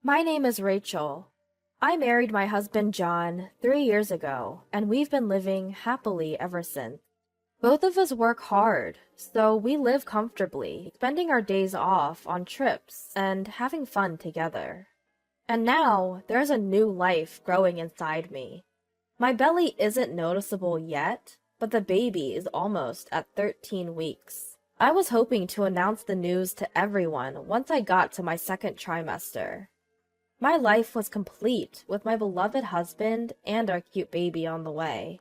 My name is Rachel. I married my husband John 3 years ago, and we've been living happily ever since. Both of us work hard, so we live comfortably, spending our days off on trips and having fun together. And now there's a new life growing inside me. My belly isn't noticeable yet, but the baby is almost at 13 weeks. I was hoping to announce the news to everyone once I got to my second trimester. My life was complete with my beloved husband and our cute baby on the way.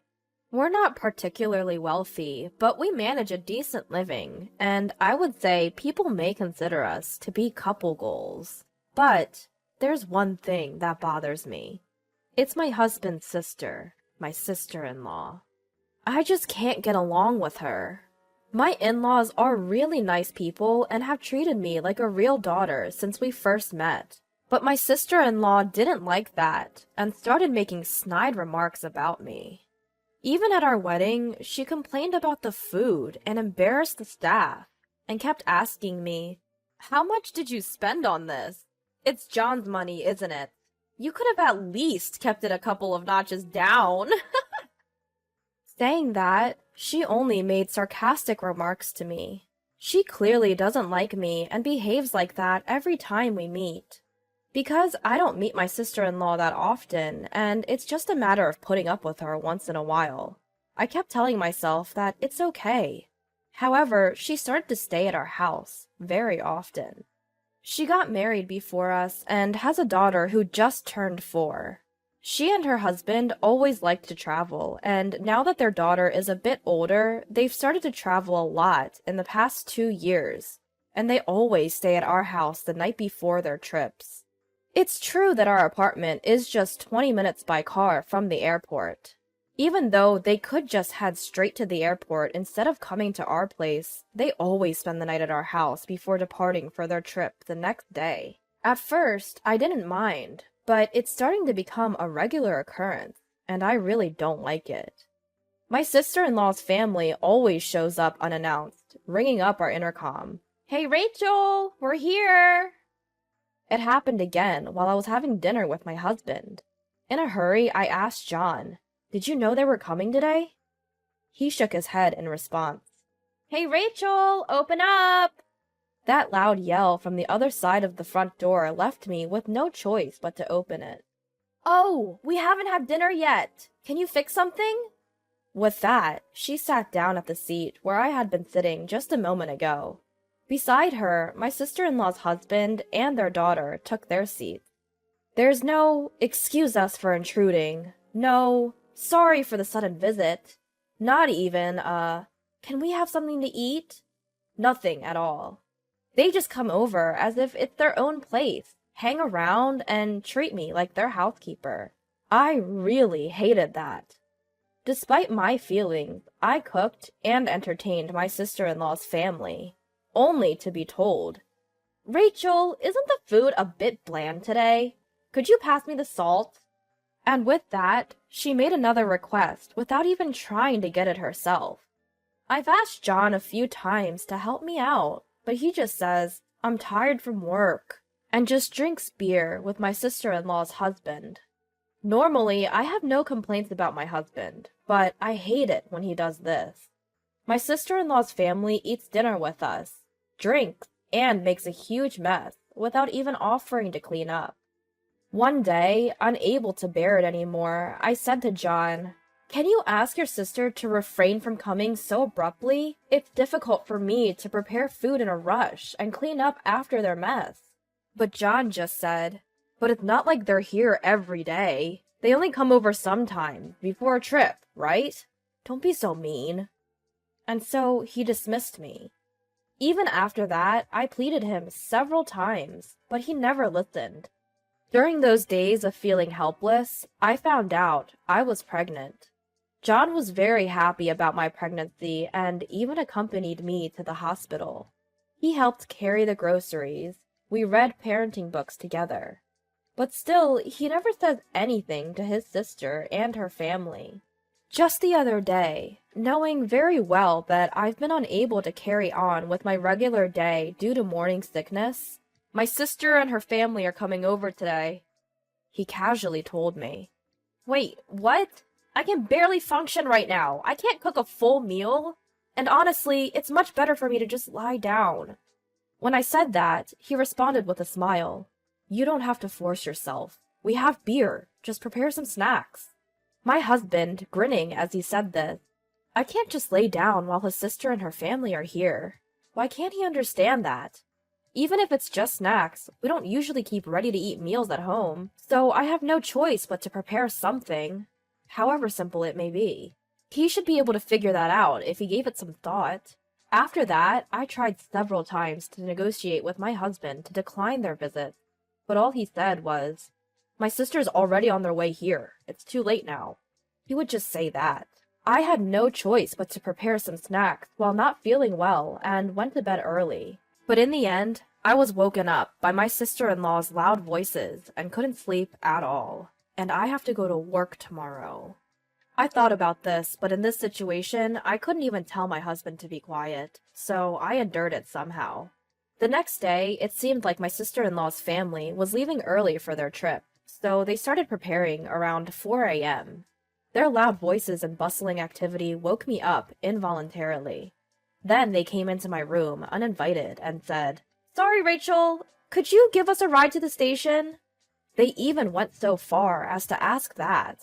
We're not particularly wealthy, but we manage a decent living, and I would say people may consider us to be couple goals. But there's one thing that bothers me. It's my husband's sister, my sister-in-law. I just can't get along with her. My in-laws are really nice people and have treated me like a real daughter since we first met. But my sister-in-law didn't like that and started making snide remarks about me. Even at our wedding, she complained about the food and embarrassed the staff and kept asking me, "How much did you spend on this? It's John's money, isn't it? You could have at least kept it a couple of notches down." Saying that, she only made sarcastic remarks to me. She clearly doesn't like me and behaves like that every time we meet. Because I don't meet my sister-in-law that often, and it's just a matter of putting up with her once in a while, I kept telling myself that it's okay. However, she started to stay at our house very often. She got married before us and has a daughter who just turned 4. She and her husband always liked to travel, and now that their daughter is a bit older, they've started to travel a lot in the past 2 years, and they always stay at our house the night before their trips. It's true that our apartment is just 20 minutes by car from the airport. Even though they could just head straight to the airport instead of coming to our place, they always spend the night at our house before departing for their trip the next day. At first, I didn't mind, but it's starting to become a regular occurrence, and I really don't like it. My sister-in-law's family always shows up unannounced, ringing up our intercom. "Hey Rachel, we're here!" It happened again while I was having dinner with my husband. In a hurry, I asked John, "Did you know they were coming today?" He shook his head in response. "Hey Rachel, open up!" That loud yell from the other side of the front door left me with no choice but to open it. "Oh, we haven't had dinner yet. Can you fix something?" With that, she sat down at the seat where I had been sitting just a moment ago. Beside her, my sister-in-law's husband and their daughter took their seats. There's no "excuse us for intruding," no "sorry for the sudden visit," not even "can we have something to eat?" Nothing at all. They just come over as if it's their own place, hang around, and treat me like their housekeeper. I really hated that. Despite my feelings, I cooked and entertained my sister-in-law's family, only to be told, "Rachel, isn't the food a bit bland today? Could you pass me the salt?" And with that, she made another request without even trying to get it herself. I've asked John a few times to help me out, but he just says, "I'm tired from work," and just drinks beer with my sister-in-law's husband. Normally, I have no complaints about my husband, but I hate it when he does this. My sister-in-law's family eats dinner with us, drinks, and makes a huge mess without even offering to clean up. One day, unable to bear it anymore, I said to John, "Can you ask your sister to refrain from coming so abruptly? It's difficult for me to prepare food in a rush and clean up after their mess." But John just said, "But it's not like they're here every day. They only come over sometimes, before a trip, right? Don't be so mean." And so he dismissed me. Even after that, I pleaded him several times, but he never listened. During those days of feeling helpless, I found out I was pregnant. John was very happy about my pregnancy and even accompanied me to the hospital. He helped carry the groceries. We read parenting books together. But still, he never says anything to his sister and her family. Just the other day, knowing very well that I've been unable to carry on with my regular day due to morning sickness, My sister and her family are coming over today, he casually told me. Wait, what? I can barely function right now. I can't cook a full meal. And honestly, it's much better for me to just lie down. When I said that, he responded with a smile. You don't have to force yourself. We have beer. Just prepare some snacks. My husband, grinning as he said this. I can't just lay down while his sister and her family are here. Why can't he understand that? Even if it's just snacks, we don't usually keep ready-to-eat meals at home, so I have no choice but to prepare something, however simple it may be. He should be able to figure that out if he gave it some thought. After that, I tried several times to negotiate with my husband to decline their visit, but all he said was, My sister's already on their way here. It's too late now. He would just say that. I had no choice but to prepare some snacks while not feeling well and went to bed early. But in the end, I was woken up by my sister-in-law's loud voices and couldn't sleep at all. And I have to go to work tomorrow. I thought about this, but in this situation, I couldn't even tell my husband to be quiet, so I endured it somehow. The next day, it seemed like my sister-in-law's family was leaving early for their trip, so they started preparing around 4 a.m. Their loud voices and bustling activity woke me up involuntarily. Then they came into my room uninvited and said, Sorry, Rachel, could you give us a ride to the station? They even went so far as to ask that.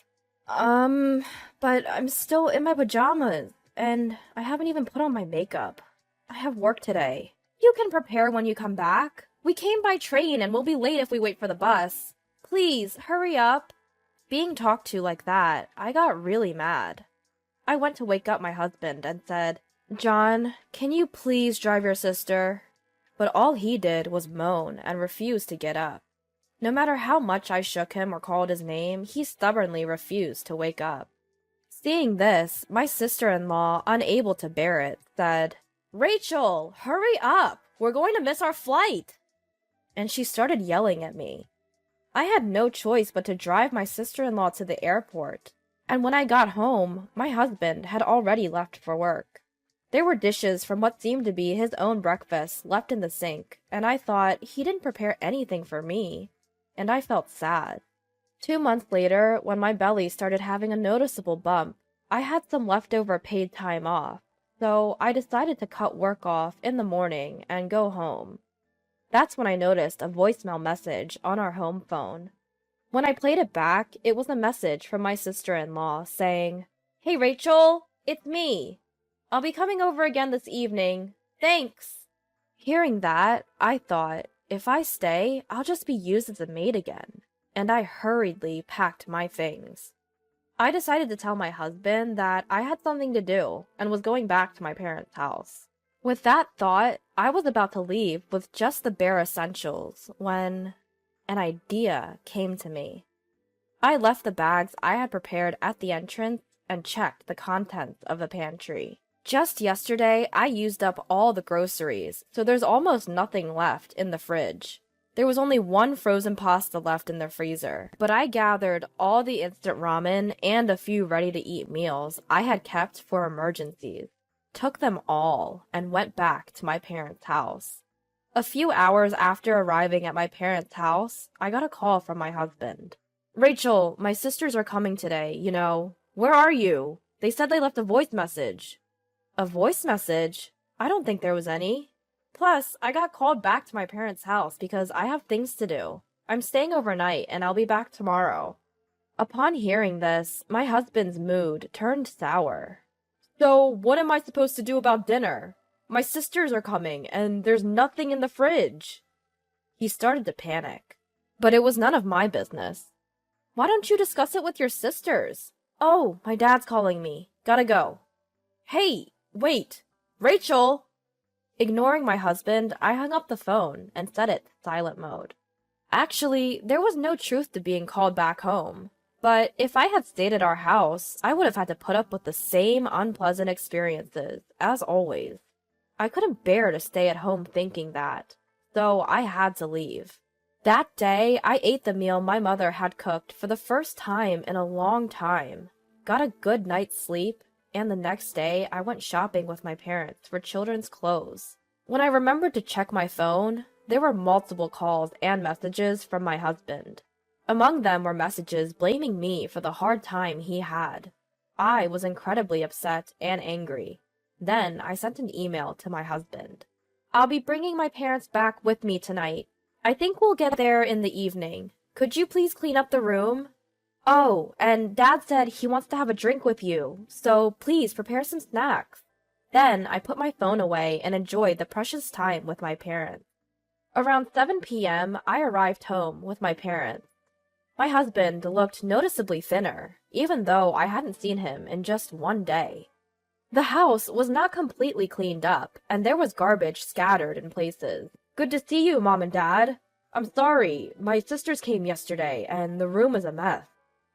But I'm still in my pajamas, and I haven't even put on my makeup. I have work today. You can prepare when you come back. We came by train and we'll be late if we wait for the bus. Please, hurry up. Being talked to like that, I got really mad. I went to wake up my husband and said, John, can you please drive your sister? But all he did was moan and refuse to get up. No matter how much I shook him or called his name, he stubbornly refused to wake up. Seeing this, my sister-in-law, unable to bear it, said, Rachel, hurry up! We're going to miss our flight! And she started yelling at me. I had no choice but to drive my sister-in-law to the airport, and when I got home, my husband had already left for work. There were dishes from what seemed to be his own breakfast left in the sink, and I thought he didn't prepare anything for me, and I felt sad. 2 months later, when my belly started having a noticeable bump, I had some leftover paid time off, so I decided to cut work off in the morning and go home. That's when I noticed a voicemail message on our home phone. When I played it back, it was a message from my sister-in-law saying, Hey Rachel, it's me. I'll be coming over again this evening. Thanks. Hearing that, I thought, if I stay, I'll just be used as a maid again, and I hurriedly packed my things. I decided to tell my husband that I had something to do and was going back to my parents' house. With that thought, I was about to leave with just the bare essentials when an idea came to me. I left the bags I had prepared at the entrance and checked the contents of the pantry. Just yesterday, I used up all the groceries, so there's almost nothing left in the fridge. There was only one frozen pasta left in the freezer, but I gathered all the instant ramen and a few ready-to-eat meals I had kept for emergencies, took them all, and went back to my parents' house. A few hours after arriving at my parents' house, I got a call from my husband. Rachel, my sisters are coming today, you know. Where are you? They said they left a voice message. A voice message? I don't think there was any. Plus, I got called back to my parents' house because I have things to do. I'm staying overnight and I'll be back tomorrow. Upon hearing this, my husband's mood turned sour. So, what am I supposed to do about dinner? My sisters are coming and there's nothing in the fridge. He started to panic, but it was none of my business. Why don't you discuss it with your sisters? Oh, my dad's calling me. Gotta go. Hey! Wait! Rachel! Ignoring my husband, I hung up the phone and set it to silent mode. Actually, there was no truth to being called back home. But if I had stayed at our house, I would have had to put up with the same unpleasant experiences, as always. I couldn't bear to stay at home thinking that, so I had to leave. That day, I ate the meal my mother had cooked for the first time in a long time, got a good night's sleep, and the next day I went shopping with my parents for children's clothes. When I remembered to check my phone, There were multiple calls and messages from my husband. Among them were messages blaming me for the hard time he had. I was incredibly upset and angry. Then I sent an email to my husband. "I'll be bringing my parents back with me tonight. I think we'll get there in the evening. Could you please clean up the room? Oh, and Dad said he wants to have a drink with you, so please prepare some snacks." Then I put my phone away and enjoyed the precious time with my parents. Around 7 p.m., I arrived home with my parents. My husband looked noticeably thinner, even though I hadn't seen him in just one day. The house was not completely cleaned up, and there was garbage scattered in places. "Good to see you, Mom and Dad. I'm sorry, my sisters came yesterday, and the room is a mess,"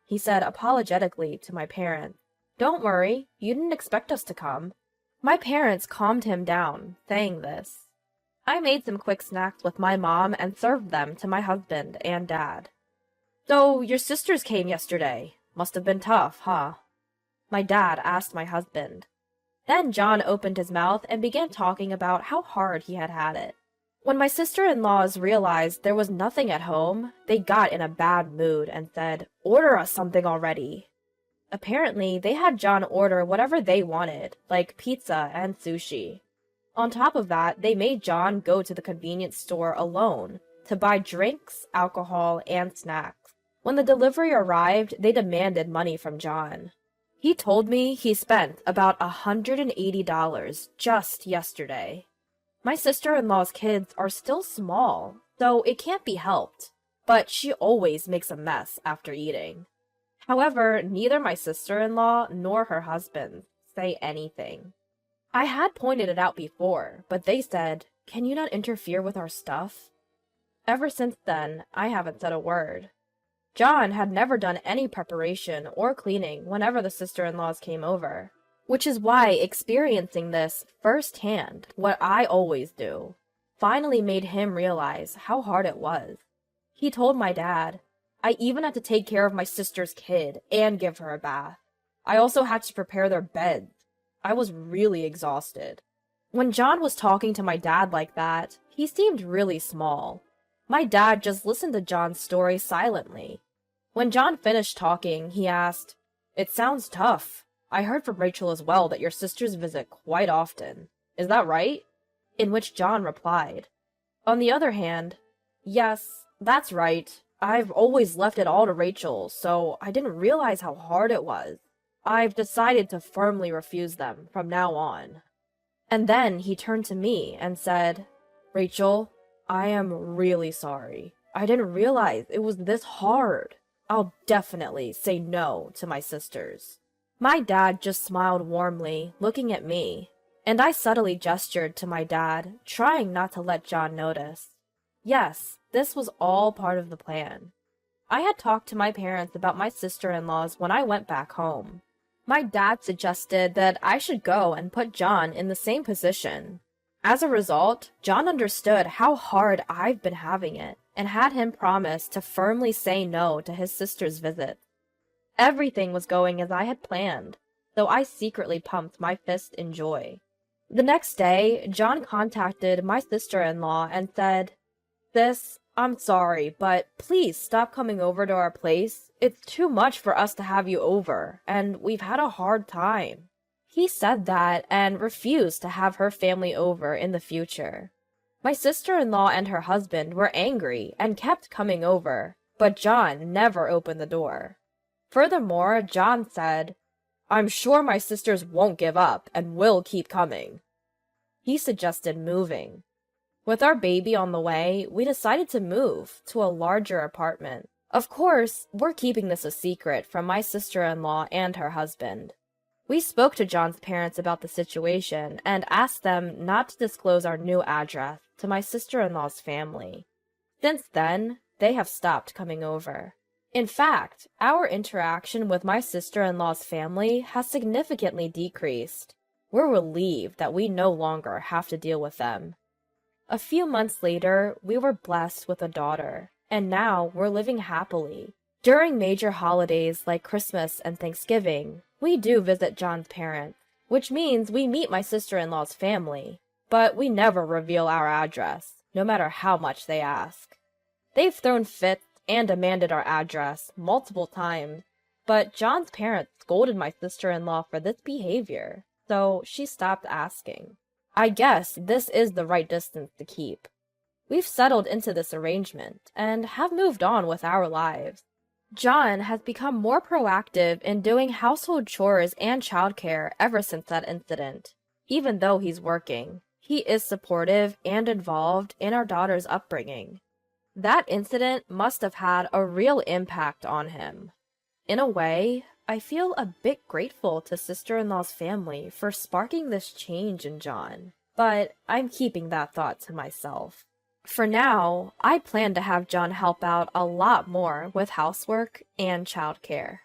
he said apologetically to my parents. "Don't worry, you didn't expect us to come." My parents calmed him down, saying this. I made some quick snacks with my mom and served them to my husband and Dad. "So, your sisters came yesterday. Must have been tough, huh?" my dad asked my husband. Then John opened his mouth and began talking about how hard he had had it. When my sister-in-laws realized there was nothing at home, they got in a bad mood and said, "Order us something already." Apparently, they had John order whatever they wanted, like pizza and sushi. On top of that, they made John go to the convenience store alone to buy drinks, alcohol, and snacks. When the delivery arrived, they demanded money from John. He told me he spent about $180 just yesterday. My sister-in-law's kids are still small, so it can't be helped, but she always makes a mess after eating. However, neither my sister-in-law nor her husband say anything. I had pointed it out before, but they said, "Can you not interfere with our stuff?" Ever since then, I haven't said a word. John had never done any preparation or cleaning whenever the sister-in-laws came over, which is why experiencing this firsthand, what I always do, finally made him realize how hard it was. He told my dad, "I even had to take care of my sister's kid and give her a bath. I also had to prepare their beds. I was really exhausted." When John was talking to my dad like that, he seemed really small. My dad just listened to John's story silently. When John finished talking, he asked, "It sounds tough. I heard from Rachel as well that your sisters visit quite often. Is that right?" In which John replied, "On the other hand, yes, that's right. I've always left it all to Rachel, so I didn't realize how hard it was. I've decided to firmly refuse them from now on." And then he turned to me and said, "Rachel, I am really sorry. I didn't realize it was this hard. I'll definitely say no to my sisters." My dad just smiled warmly, looking at me, and I subtly gestured to my dad, trying not to let John notice. Yes, this was all part of the plan. I had talked to my parents about my sister-in-laws when I went back home. My dad suggested that I should go and put John in the same position. As a result, John understood how hard I've been having it and had him promise to firmly say no to his sister's visit. Everything was going as I had planned, though I secretly pumped my fist in joy. The next day, John contacted my sister-in-law and said, "Sis, I'm sorry, but please stop coming over to our place. It's too much for us to have you over, and we've had a hard time." He said that and refused to have her family over in the future. My sister-in-law and her husband were angry and kept coming over, but John never opened the door. Furthermore, John said, "I'm sure my sisters won't give up and will keep coming." He suggested moving. With our baby on the way, we decided to move to a larger apartment. Of course, we're keeping this a secret from my sister-in-law and her husband. We spoke to John's parents about the situation and asked them not to disclose our new address to my sister-in-law's family. Since then, they have stopped coming over. In fact, our interaction with my sister-in-law's family has significantly decreased. We're relieved that we no longer have to deal with them. A few months later, we were blessed with a daughter, and now we're living happily. During major holidays like Christmas and Thanksgiving, we do visit John's parents, which means we meet my sister-in-law's family, but we never reveal our address. no matter how much they ask. They've thrown fits and demanded our address multiple times, but John's parents scolded my sister-in-law for this behavior, so she stopped asking. I guess this is the right distance to keep. We've settled into this arrangement and have moved on with our lives. John has become more proactive in doing household chores and childcare ever since that incident. Even though he's working, he is supportive and involved in our daughter's upbringing. That incident must have had a real impact on him. In a way, I feel a bit grateful to sister-in-law's family for sparking this change in John, but I'm keeping that thought to myself. For now, I plan to have John help out a lot more with housework and childcare.